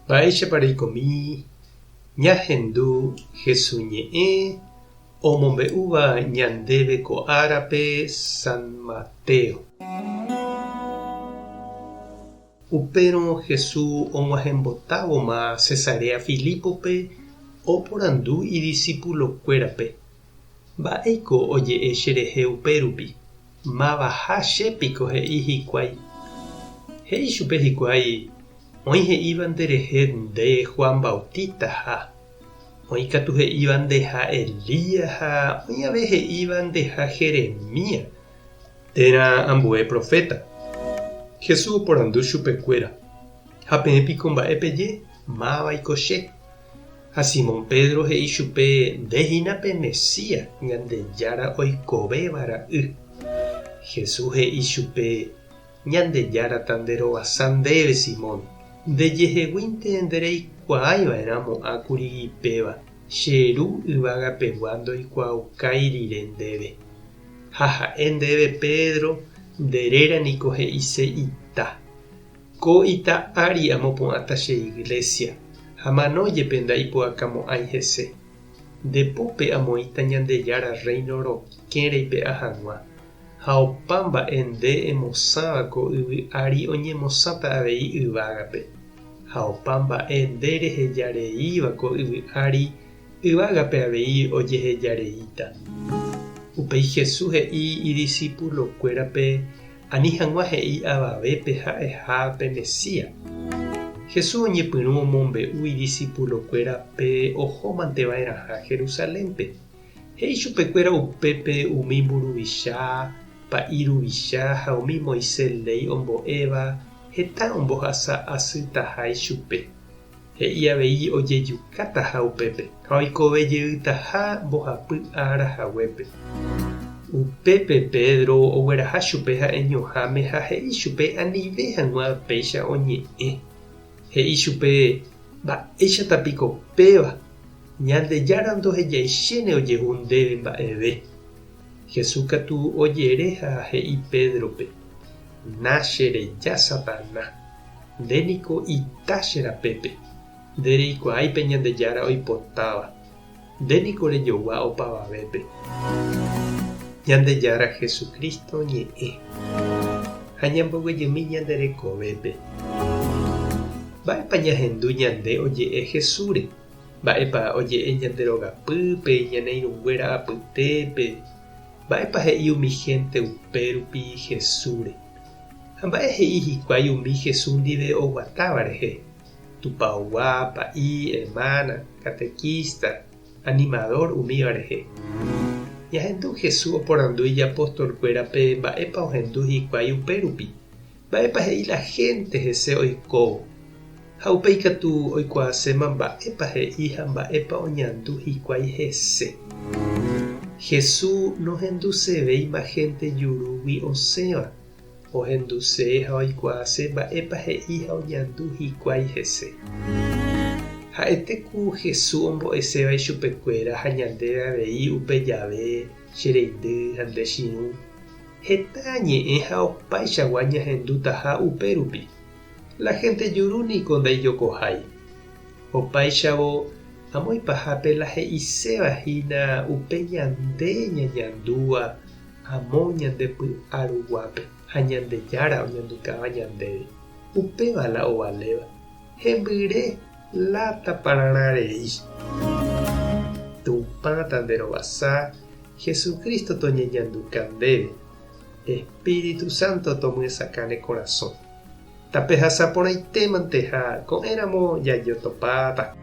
Mba'éichapareikomi ñahendu Jesuñe'ẽ omombe'úva ñandéve ko árape San Mateo. Upérõ Jesús og̃uahẽmbotávoma Cesarea Filipope oporandu idiscipulokuérape. Mba'éiko oje'e cherehe upérupi. Mavaha chépiko he'i hikuái. He'i chupe hikuái oĩ he'íva nderehe nde Juan Bautista ha oĩkatu he'íva ndeha Elías ha oĩ ave he'íva ndeha Jeremías térã ambue profeta. Jesús oporandu chupekuéra. Ha peẽpiko mba'épeje mavaiko che. Ha Simón Pedro he'i chupe ndehínape Mesías Ñandejára oikovévara y. Jesús he'i chupe Ñandejára nderovasa ndéve Simón. Ndejeheguínte ndereikuaáiva'erã mo'ãkuri ipéva che ru yvagapegua ndoikuaukái rire ndéve. Ha ha'e ndéve Pedro nderérãniko he'ise ita. Ko ita ári amopu'ãta che iglesia. Ha manójepe ndaipu'akamo'ãi hese. Ndepópe amoĩta Ñandejára reino rokẽreipe ahag̃ua. Ha opa mba'e nde emosãvako yvy ári oñemosãta avei yvágape. Ha opa mba'e nde rehejareívako yvy ári yvágape avei ojehejareíta. Upéi Jesús he'i idiscipulokuérape ani hag̃ua he'i avavépe ha'ehápe Mesías. Jesús oñepyrũ omombe'u idiscipulokuérape ohómanteva'erãha Jerusalénpe. He'i chupekuéra upépe umi mburuvicha, pa'iruvicha ha umi Moisés ley ombo'éva heta ombohasa asytahái chupe. He'i avei ojejukátaha upépe ha oikovejeýtaha mbohapy árahaguépe. Upépe Pedro ogueraha chupe ha eñoháme ha he'i chupe anive hag̃ua péicha oñe'ẽ. He'i chupe mba'éichatapiko péva. Ñandejára ndohejaiséne ojehu ndéve mba'eve. Jesús katu ojere ha he'i Pedrope. Náchereja Satanás. Ndéniko ita cherapépe. Ndereikuaáipe Ñandejára oipotáva. Ndéniko rejogua opavavépe. Ñandejára Jesucristo ñe'ẽ. Ha ñamboguejymi ñanderekovépe. Mba'épa ñahendu ñande oje'e Jesúre. Mba'épa oje'e ñanderogapýpe, ñaneirũnguéra apytépe. Mba'épa he'i umi hénte upérupi Jesúre. Ha mba'e he'i hikuái umi Jesús ndive oguatáva rehe. Tupãogua, pa'i, hermana, catequista, animador umíva rehe. Ñahendu Jesús oporandu ijapostolkuérape mba'épa ohendu hikuái upérupi. Mba'épa he'i la gente hese oikóvo. Ha upéi katu oikuaaséma mba'épa he'i ha mba'épa oñandu hikuái hese. Jesús nohendusevéima gente jurúgui osẽva. Ohenduse ha oikuaase mba'épa he'i ha oñandu hikuái hese. Ha'etéku Jesús ombo'esevai chupekuéra ha ñandéve avei upe jave, chereindy ha ndechirũ. Heta ñe'ẽ ha opaichagua ñahendutaha upérupi. La gente jurúniko ndaijokohái. Opaichavo amoipahápe la he'isevahína upe ñande ñañandúva amo ñandepy'aruguápe ha Ñandejára oñandukáva ñandéve. Upevala ovaléva. Hembyre latapararãrei. Tupãta nderovasa Jesucristo toñeñanduka ndéve. Espíritu Santo tomy'esakãne corazón. Tape hasaporãitémanteha ko'ẽramo jajotopáta.